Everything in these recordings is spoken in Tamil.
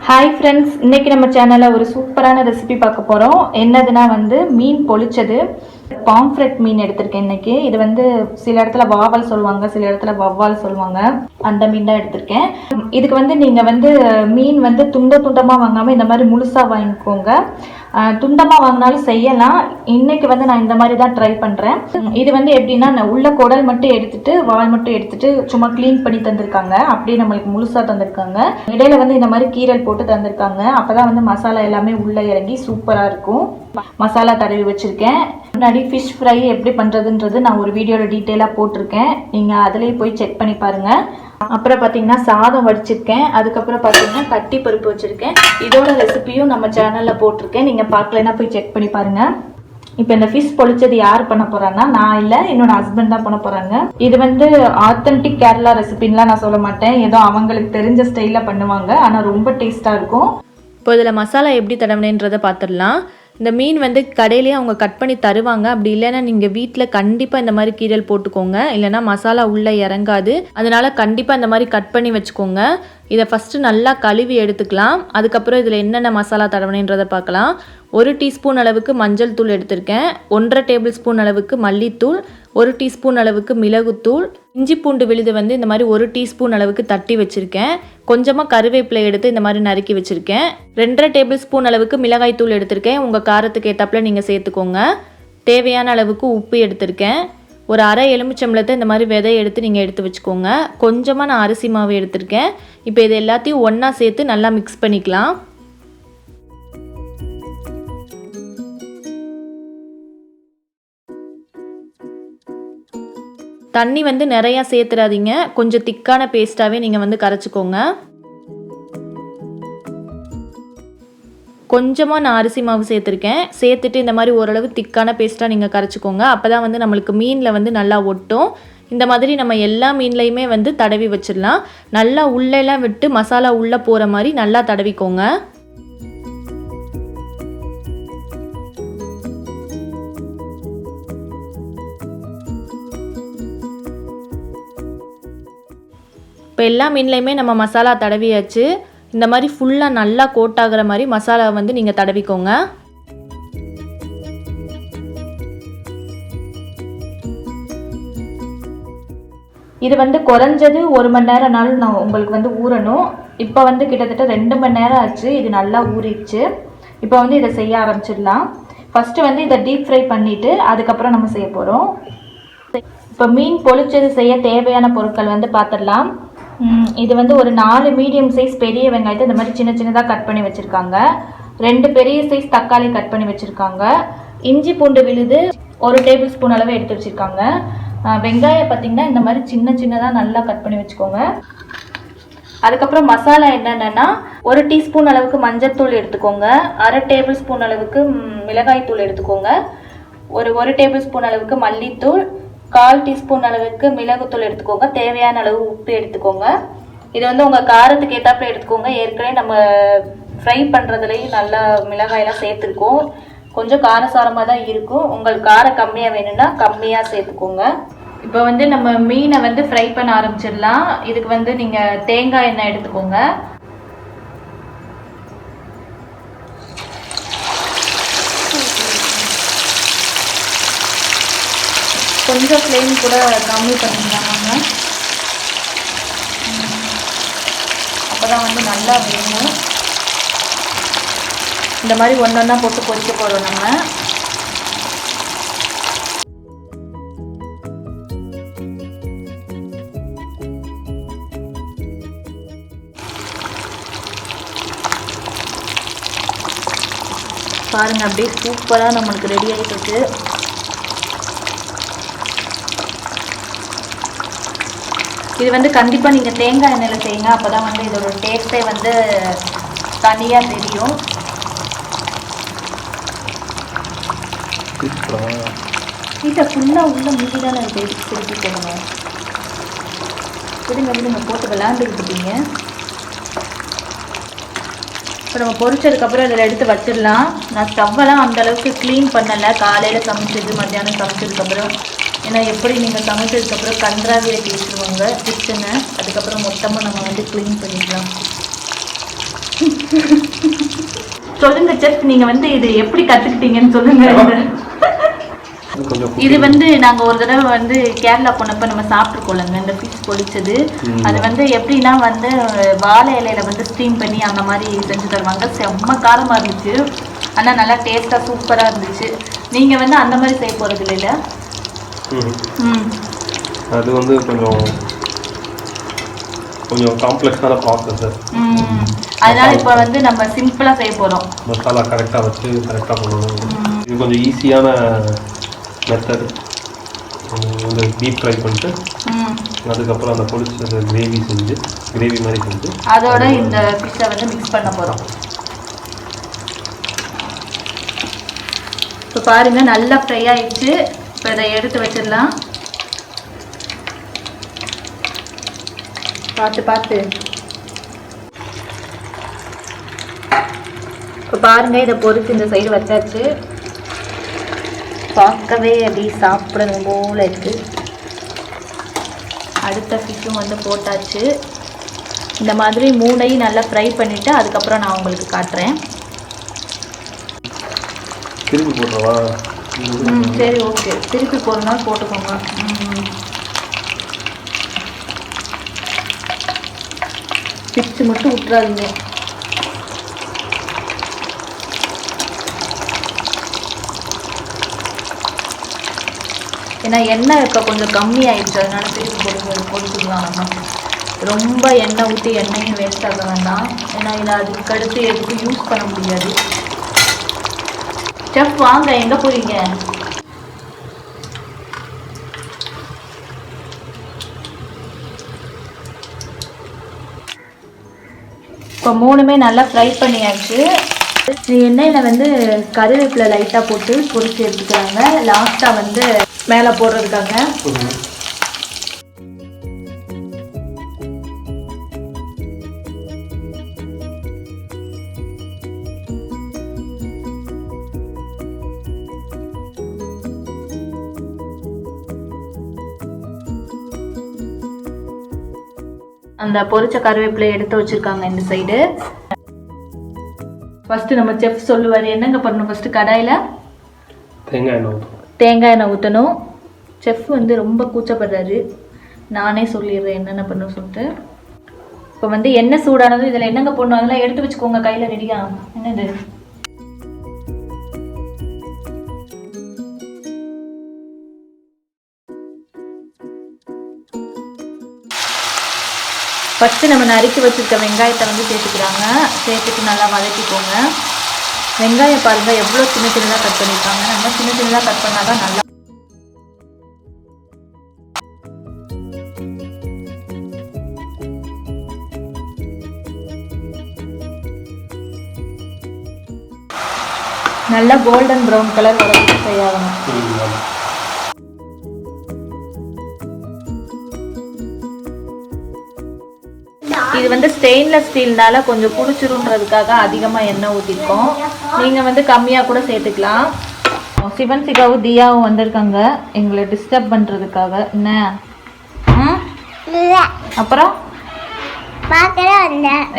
ஹாய் ஃப்ரெண்ட்ஸ், இன்றைக்கி நம்ம சேனலில் ஒரு சூப்பரான ரெசிபி பார்க்க போகிறோம். என்னதுன்னா மீன் பொளிச்சது. பாம்ஃப்ரெட் மீன் எடுத்திருக்கேன் இன்றைக்கி. இது சில இடத்துல வாவல் சொல்லுவாங்க, சில இடத்துல வவ்வால் சொல்லுவாங்க. அந்த மீன் தான் எடுத்திருக்கேன். இதுக்கு நீங்கள் மீன் துண்டமாக வாங்காமல் இந்த மாதிரி முழுசாக வாங்கிக்கோங்க. துண்டமாக வாங்கினாலும் செய்யலாம். இன்றைக்கி நான் இந்த மாதிரி தான் ட்ரை பண்ணுறேன். இது எப்படின்னா, நான் உள்ள குடல் மட்டும் எடுத்துட்டு வால் மட்டும் எடுத்துட்டு சும்மா க்ளீன் பண்ணி தந்திருக்காங்க. அப்படியே நம்மளுக்கு முழுசாக தந்திருக்காங்க. இடையில இந்த மாதிரி கீரல் போட்டு தந்திருக்காங்க. அப்போ தான் மசாலா எல்லாமே உள்ளே இறங்கி சூப்பராக இருக்கும். மசாலா தடவி வச்சுருக்கேன். முன்னாடி ஃபிஷ் ஃப்ரை எப்படி பண்ணுறதுன்றது நான் ஒரு வீடியோவில் டீட்டெயிலாக போட்டிருக்கேன். நீங்கள் அதிலேயே போய் செக் பண்ணி பாருங்கள். அப்புறம் பார்த்தீங்கன்னா சாதம் வடிச்சிருக்கேன். அதுக்கப்புறம் பார்த்தீங்கன்னா கட்டி பருப்பு வச்சுருக்கேன். இதோட ரெசிபியும் நம்ம சேனலில் போட்டிருக்கேன். நீங்கள் பார்க்கலன்னா போய் செக் பண்ணி பாருங்கள். இப்போ இந்த ஃபிஷ் பொளிச்சது யார் பண்ண போகிறாங்கன்னா, நான் இல்லை, என்னோட ஹஸ்பண்ட் தான் பண்ண போகிறாங்க. இது ஆத்தென்டிக் கேரளா ரெசிபின்லாம் நான் சொல்ல மாட்டேன். ஏதோ அவங்களுக்கு தெரிஞ்ச ஸ்டைலில் பண்ணுவாங்க. ஆனால் ரொம்ப டேஸ்ட்டாக இருக்கும். இப்போ இதில் மசாலா எப்படி தடவினேன்றதை பார்த்துடலாம். இந்த மீன் கடையிலேயே அவங்க கட் பண்ணி தருவாங்க. அப்படி இல்லைன்னா நீங்கள் வீட்டில் கண்டிப்பாக இந்த மாதிரி கீரல் போட்டுக்கோங்க. இல்லைனா மசாலா உள்ளே இறங்காது. அதனால் கண்டிப்பாக இந்த மாதிரி கட் பண்ணி வச்சுக்கோங்க. இதை ஃபஸ்ட்டு நல்லா கழுவி எடுத்துக்கலாம். அதுக்கப்புறம் இதில் என்னென்ன மசாலா தடவினேன்றதை பார்க்கலாம். 1 டீஸ்பூன் அளவுக்கு மஞ்சள் தூள் எடுத்திருக்கேன். 1.5 டேபிள் ஸ்பூன் அளவுக்கு மல்லித்தூள், 1 டீஸ்பூன் அளவுக்கு மிளகுத்தூள், இஞ்சி பூண்டு விழுது இந்த மாதிரி 1 டீஸ்பூன் அளவுக்கு தட்டி வச்சுருக்கேன். கொஞ்சமாக கருவேப்பிலை எடுத்து இந்த மாதிரி நறுக்கி வச்சுருக்கேன். 2.5 டேபிள் ஸ்பூன் அளவுக்கு மிளகாய் தூள் எடுத்திருக்கேன். உங்கள் காரத்துக்கு ஏற்றாப்புல நீங்கள் சேர்த்துக்கோங்க. தேவையான அளவுக்கு உப்பு எடுத்திருக்கேன். ஒரு அரை எலுமிச்சம்பழத்தை இந்த மாதிரி விதையை எடுத்து நீங்கள் எடுத்து வச்சுக்கோங்க. கொஞ்சமாக நான் அரிசி மாவு எடுத்திருக்கேன். இப்போ இது எல்லாத்தையும் ஒன்றா சேர்த்து நல்லா மிக்ஸ் பண்ணிக்கலாம். தண்ணி நிறையா சேர்த்துறாதீங்க. கொஞ்சம் திக்கான பேஸ்ட்டாகவே நீங்கள் கரைச்சிக்கோங்க. கொஞ்சமாக நான் அரிசி மாவு சேர்த்துருக்கேன். சேர்த்துட்டு இந்த மாதிரி ஓரளவு திக்கான பேஸ்ட்டாக நீங்கள் கரைச்சிக்கோங்க. அப்போ தான் நம்மளுக்கு மீனில் நல்லா ஒட்டும். இந்த மாதிரி நம்ம எல்லா மீன்லையுமே தடவி வச்சிடலாம். நல்லா உள்ளெல்லாம் விட்டு மசாலா உள்ளே போகிற மாதிரி நல்லா தடவிக்கோங்க. இப்போ எல்லா மீன்லையுமே நம்ம மசாலா தடவியாச்சு. இந்த மாதிரி ஃபுல்லாக நல்லா கோட் ஆகிற மாதிரி மசாலா நீங்கள் தடவிக்கோங்க. இது குறைஞ்சது 1 மணி நேரம்னாலும் நான் உங்களுக்கு ஊறணும். இப்போ கிட்டத்தட்ட 2 மணி நேரம் ஆச்சு. இது நல்லா ஊறிடுச்சு. இப்போ இதை செய்ய ஆரம்பிச்சிடலாம். ஃபஸ்ட்டு இதை டீப் ஃப்ரை பண்ணிவிட்டு அதுக்கப்புறம் நம்ம செய்ய போகிறோம். இப்போ மீன் பொளிச்சது செய்ய தேவையான பொருட்கள் பார்த்துடலாம். இது ஒரு 4 மீடியம் சைஸ் பெரிய வெங்காயத்தை இந்த மாதிரி சின்ன சின்னதாக கட் பண்ணி வச்சுருக்காங்க. 2 பெரிய சைஸ் தக்காளி கட் பண்ணி வச்சுருக்காங்க. இஞ்சி பூண்டு விழுது 1 டேபிள் ஸ்பூன் அளவு எடுத்து வச்சுருக்காங்க. வெங்காயம் பார்த்திங்கன்னா இந்த மாதிரி சின்ன சின்னதாக நல்லா கட் பண்ணி வச்சுக்கோங்க. அதுக்கப்புறம் மசாலா என்னென்னா, 1 டீஸ்பூன் அளவுக்கு மஞ்சள் தூள் எடுத்துக்கோங்க. அரை டேபிள் ஸ்பூன் அளவுக்கு மிளகாய் தூள் எடுத்துக்கோங்க. ஒரு டேபிள் ஸ்பூன் அளவுக்கு மல்லித்தூள், 1/4 டீஸ்பூன் அளவுக்கு மிளகுத்தூள் எடுத்துக்கோங்க. தேவையான அளவு உப்பு எடுத்துக்கோங்க. இது உங்கள் காரத்துக்கு ஏற்றாப்புல எடுத்துக்கோங்க. ஏற்கனவே நம்ம ஃப்ரை பண்ணுறதுலேயும் நல்லா மிளகாயெல்லாம் சேர்த்துருக்கோம். கொஞ்சம் காரசாரமாக தான் இருக்கும். உங்களுக்கு காரம் கம்மியாக வேணும்னா கம்மியாக சேர்த்துக்கோங்க. இப்போ நம்ம மீனை ஃப்ரை பண்ண ஆரம்பிச்சிடலாம். இதுக்கு நீங்கள் தேங்காய் எண்ணெய் எடுத்துக்கோங்க. கொஞ்சம் ஃப்ளேம் கூட கம்மி பண்ணிக்கலாமாங்க. அப்போ தான் நல்லா வேணும். இந்த மாதிரி ஒன்றா போட்டு பொரிக்க போகிறோம் நம்ம. பாருங்கள், அப்படியே சூப்பராக நம்மளுக்கு ரெடி ஆகிட்டு இருக்கு. இது கண்டிப்பாக நீங்கள் தேங்காய் எண்ணெயில் செய்யுங்க. அப்போ தான் இதோட டேஸ்ட்டே தனியாக தெரியும். வீட்டை ஃபுல்லாக உள்ள மீதி தானே இருக்குது. திருப்பி போடுங்க. விடுங்க போட்டு விளாண்டுக்கிட்டீங்க. இப்போ நம்ம பொரிச்சதுக்கப்புறம் இதில் எடுத்து வச்சிடலாம். நான் ஸ்டவ்வெல்லாம் அந்தளவுக்கு க்ளீன் பண்ணலை. காலையில் சமைச்சது, மத்தியானம் சமைச்சதுக்கப்புறம். ஏன்னா எப்படி நீங்கள் சமைச்சதுக்கப்புறம் கன்றாவியை தேய்ச்சிடுவாங்க கிச்சனை. அதுக்கப்புறம் மொத்தமாக நம்ம க்ளீன் பண்ணிக்கலாம். சொல்லுங்க செஃப், நீங்க வந்து இது எப்படி கத்துக்கிட்டீங்கன்னு சொல்லுங்க. இது வந்து நாங்க ஒரு தடவை வந்து கேரளா போனப்ப நம்ம சாப்பிட்டுருக்கோம்லங்க இந்த ஃபிஷ் பொரிச்சது. அது வந்து எப்படின்னா வந்து வாழை இலையில வந்து ஸ்டீம் பண்ணி அந்த மாதிரி செஞ்சு தருவாங்க. செம்ம காரமா இருந்துச்சு, ஆனா நல்லா டேஸ்டா சூப்பரா இருந்துச்சு. நீங்க வந்து அந்த மாதிரி செய்ய போறது இல்லைல்ல? அது வந்து கொஞ்சம் காம்ப்ளெக்ஸான ப்ராசஸ். அதனால இப்போ வந்து நம்ம சிம்பிளா செய்ய போறோம். மசாலா கரெக்டாக வச்சு கரெக்டாக பண்ணணும். இது கொஞ்சம் ஈஸியான மெத்தட். வந்து டீப் ஃப்ரை பண்ணிட்டு அதுக்கப்புறம் அந்த பொரிச்சது கிரேவி மாதிரி செஞ்சு அதோட இந்த ஃபிஷ்ஷை வந்து மிக்ஸ் பண்ண போகிறோம். இப்போ பாருங்க நல்லா ஃப்ரை ஆயிடுச்சு. இப்போ இதை எடுத்து வச்சிடலாம். பார்த்து இப்போ பாருங்க, இதை பொரிச்சு இந்த சைடு வச்சாச்சு. பார்க்கவே அப்படி சாப்பிடணும் போல இருக்கு. அடுத்த ஃபிஷ்ஷும் வந்து போட்டாச்சு. இந்த மாதிரி 3ஐயும் நல்லா ஃப்ரை பண்ணிவிட்டு அதுக்கப்புறம் நான் உங்களுக்கு காட்டுறேன். திருப்பி போட்டுருவா? சரி, ஓகே, திருப்பி போடுறதுனால போட்டுக்கோங்க. பிச்சு மட்டும் விட்டுறாதீங்க. ஏன்னா எண்ணெய் இப்போ கொஞ்சம் கம்மியாயிடுச்சு, அதனால திருப்பி போட்டுக்கலாம். நம்ம ரொம்ப எண்ணெய் ஊற்றி எண்ணெயும் வேஸ்ட் ஆக வேண்டாம். ஏன்னா இதை அதுக்கடுத்து எதுக்கும் யூஸ் பண்ண முடியாது. செஃப் வாங்க, எங்கே போறீங்க? இப்போ 3மே நல்லா ஃப்ரை பண்ணியாச்சு. எண்ணெயில் வந்து கருவேப்பிலை லைட்டாக போட்டு பொரிச்சு எடுத்துக்கிறாங்க. லாஸ்ட்டாக வந்து மேலே போடுறதுக்காக. அந்த பொரிச்ச கருவேப்பிலை எடுத்து வச்சிருக்காங்க இந்த சைடு. ஃபர்ஸ்ட் நம்ம செஃப் சொல்லுவார் என்னங்க பண்ணணும். ஃபர்ஸ்ட் கடாயில் தேங்காய் எண்ணெய் ஊற்றணும். செஃப் வந்து ரொம்ப கூச்சப்படுறாரு, நானே சொல்லிடுறேன் என்னென்ன பண்ணணும் சொல்லிட்டு. இப்போ வந்து எண்ணெய் சூடானதும் இதில் என்னங்க போடணும் அதெல்லாம் எடுத்து வச்சுக்கோங்க கையில் ரெடியா. என்னது ஃபஸ்ட்டு நம்ம நறுக்கி வச்சுருக்க வெங்காயத்தை வந்து சேர்த்துக்கிறாங்க. சேர்த்துட்டு நல்லா வதக்கிக்கோங்க. வெங்காயம் பாருங்கள் எவ்வளோ சின்ன சின்னதாக கட் பண்ணியிருக்காங்க. நம்ம சின்ன சின்னதாக கட் பண்ணால் தான் நல்லா. நல்லா கோல்டன் ப்ரௌன் கலர் வரைக்கும் செய்யணும். இது வந்து ஸ்டெயின்லெஸ் ஸ்டீல்னால கொஞ்சம் குடிச்சிருன்றதுக்காக அதிகமாக எண்ணெய் ஊற்றிருக்கோம். நீங்கள் வந்து கம்மியாக கூட சேர்த்துக்கலாம். சிவன் சிகாவும் தியாவும் வந்திருக்காங்க எங்களை டிஸ்டர்ப் பண்ணுறதுக்காக. என்ன அப்புறம்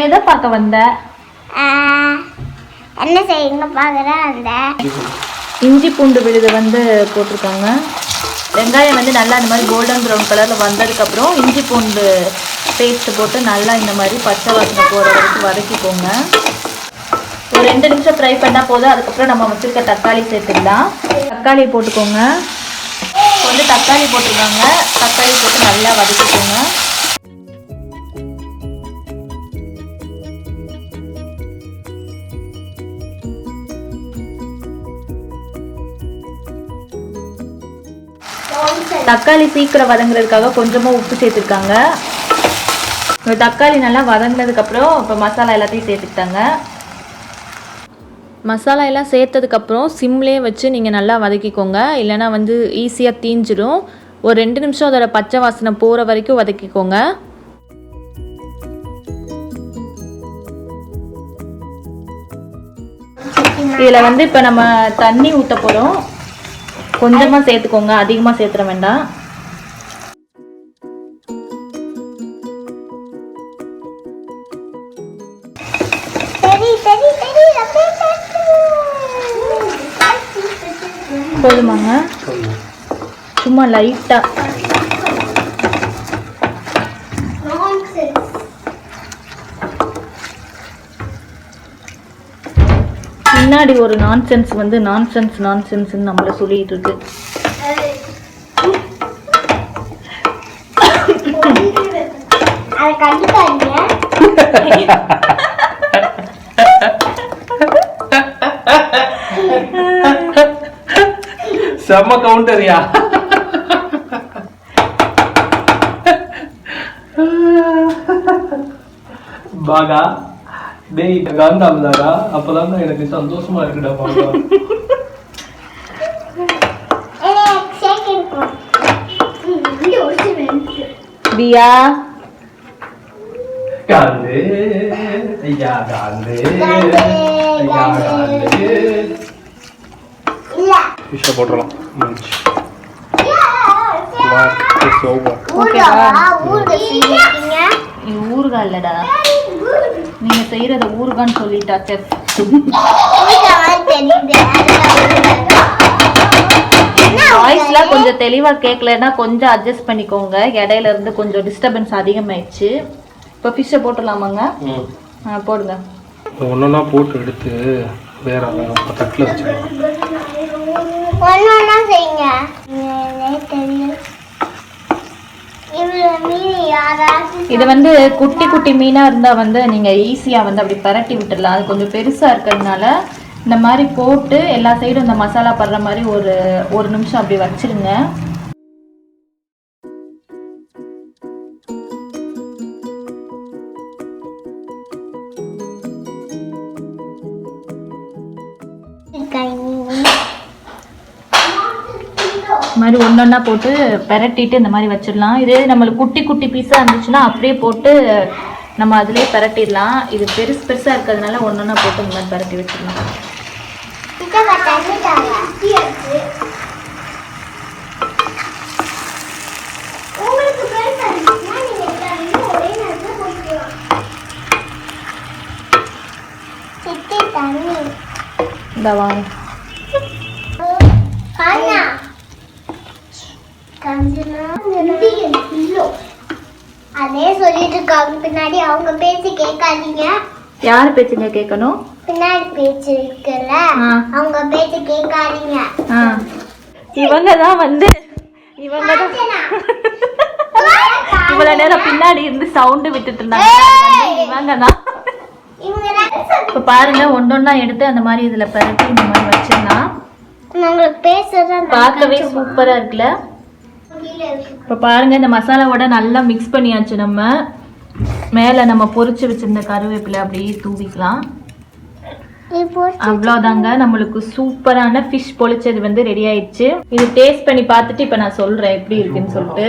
ஏதோ பார்க்க வந்த? என்ன செய்யுங்க பார்க்குறேன். இஞ்சி பூண்டு விழுது வந்து போட்டிருக்காங்க. வெங்காயம் வந்து நல்லா இந்த மாதிரி கோல்டன் ப்ரௌன் கலரில் வந்ததுக்கப்புறம் இஞ்சி பூண்டு பேஸ்ட்டு போட்டு நல்லா இந்த மாதிரி பச்சை வாசனை போகிற வரைக்கும் வதக்கிக்கோங்க. ஒரு 2 நிமிஷம் ஃப்ரை பண்ணால் போதும். அதுக்கப்புறம் நம்ம வச்சுருக்க தக்காளி சேர்த்துக்கலாம். தக்காளி போட்டுக்கோங்க. இப்போ வந்து தக்காளி போட்டுருக்காங்க. தக்காளி போட்டு நல்லா வதக்கிக்கோங்க. தக்காளி சீக்கிரம் வதங்குறதுக்காக கொஞ்சமாக உப்பு சேர்த்துருக்காங்க. தக்காளி நல்லா வதங்கினதுக்கப்புறம் இப்போ மசாலா எல்லாத்தையும் சேர்த்துக்கிட்டாங்க. மசாலா எல்லாம் சேர்த்ததுக்கப்புறம் சிம்லேயே வச்சு நீங்கள் நல்லா வதக்கிக்கோங்க. இல்லைனா வந்து ஈஸியாக தீஞ்சிடும். ஒரு 2 நிமிஷம் அதோட பச்சை வாசனை போகிற வரைக்கும் வதக்கிக்கோங்க. இதில் வந்து இப்போ நம்ம தண்ணி ஊற்ற போகிறோம். கொஞ்சமாக சேர்த்துக்கோங்க, அதிகமாக சேர்த்துற வேண்டாம். போதுமாங்க? சும்மா லைட்டா. பின்னாடி ஒரு நான்சென்ஸ் வந்து நான்சென்ஸ் நம்மள சொல்லிட்டு இருக்கு. செம்ம கவுண்டரியா. பாகா டேய் காந்தாம்தாடா, அப்பதான் எனக்கு சந்தோஷமா இருக்குடா பாகா. பியா காந்தே ஐயா காந்தே ஐயா காந்தே. ஃபிஷ்ஷை போட்டுடலாம். ஊறுகாய் இல்லடா, நீங்க செய்யறத ஊறுகான்னு சொல்லிட்டா செஃப். வாய்ஸ்லாம் கொஞ்சம் தெளிவா கேட்கலன்னா கொஞ்சம் அட்ஜஸ்ட் பண்ணிக்கோங்க. இடையில இருந்து கொஞ்சம் டிஸ்டர்பன்ஸ் அதிகமாயிடுச்சு. இப்போ ஃபிஷ்ஷை போட்டுடலாமாங்க? போடுங்க. ஒன்னொன்னா போட்டு எடுத்து வேற தட்டில் வச்சுக்கலாம். இது வந்து குட்டி குட்டி மீனா இருந்தா வந்து நீங்க ஈஸியா வந்து அப்படி பரட்டி விட்டுடலாம். அது கொஞ்சம் பெருசா இருக்கிறதுனால இந்த மாதிரி போட்டு எல்லா சைடும் இந்த மசாலா படுற மாதிரி ஒரு நிமிஷம் அப்படி வச்சிருங்க. மாதிரி ஒன்றொன்னா போட்டு பெரட்டிட்டு இந்த மாதிரி வச்சிடலாம். இதே நம்மளுக்கு குட்டி குட்டி பீஸாக இருந்துச்சுன்னா அப்படியே போட்டு நம்ம அதிலே பெரட்டிடலாம். இது பெருசாக இருக்கிறதுனால ஒன்றொன்னா போட்டு இந்த மாதிரி பெரட்டி வச்சிடலாம். இந்த வாங்க அதே சொல்லிட்டு இருக்காங்க. பின்னாடி அவங்க பேச்சு கேட்காதீங்க. யார் பேச்சுங்க கேட்கணும்? பின்னாடி பேச்சு இருக்குல்ல, அவங்க பேச்சு கேட்காதீங்க. இவங்க தான் வந்து இவ்வளவு நேரம் பின்னாடி இருந்து சவுண்டு விட்டுட்டு இருந்தாங்க. இவங்க தான். இப்ப பாருங்க ஒன்றொன்னா எடுத்து அந்த மாதிரி இதுல பரட்டி இந்த மாதிரி வச்சிடலாம். உங்களுக்கு பேசுறது பார்க்கவே சூப்பரா இருக்குல்ல. இப்போ பாருங்க இந்த மசாலாவோட நல்லா மிக்ஸ் பண்ணியாச்சு. நம்ம மேலே நம்ம பொரிச்சு வச்சிருந்த கருவேப்பிலை அப்படியே தூவிக்கலாம். அவ்வளோதாங்க, நம்மளுக்கு சூப்பரான ஃபிஷ் பொழிச்சது வந்து ரெடி ஆயிடுச்சு. இது டேஸ்ட் பண்ணி பார்த்துட்டு இப்போ நான் சொல்றேன் எப்படி இருக்குன்னு சொல்லிட்டு.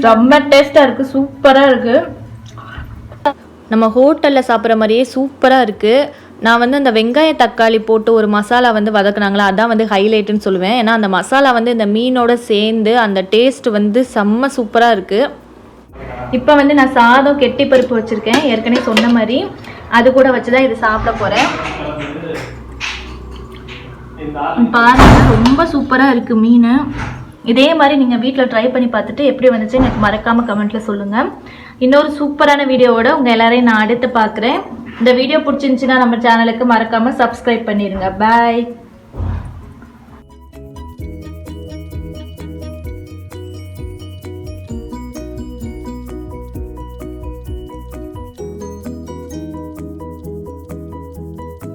ரொம்ப டேஸ்டா இருக்கு, சூப்பரா இருக்கு. நம்ம ஹோட்டலில் சாப்பிட்ற மாதிரியே சூப்பராக இருக்குது. நான் வந்து அந்த வெங்காய தக்காளி போட்டு ஒரு மசாலா வந்து வதக்குனாங்களா, அதான் வந்து ஹைலைட்டுன்னு சொல்லுவேன். ஏன்னா அந்த மசாலா வந்து இந்த மீனோட சேர்ந்து அந்த டேஸ்ட் வந்து செம்ம சூப்பராக இருக்குது. இப்போ வந்து நான் சாதம் கெட்டி பருப்பு வச்சுருக்கேன், ஏற்கனவே சொன்ன மாதிரி. அது கூட வச்சு தான் இது சாப்பிட போகிறேன். பாருங்க ரொம்ப சூப்பராக இருக்குது மீன். இதே மாதிரி நீங்கள் வீட்டில் ட்ரை பண்ணி பார்த்துட்டு எப்படி வந்துச்சு எனக்கு மறக்காமல் கமெண்ட்டில் சொல்லுங்கள். இன்னொரு சூப்பரான வீடியோவோட உங்கள் எல்லாரையும் நான் அடுத்து பார்க்குறேன். இந்த வீடியோ பிடிச்சிருந்துச்சுன்னா நம்ம சேனலுக்கு மறக்காமல் சப்ஸ்கிரைப் பண்ணிடுங்க. பாய்.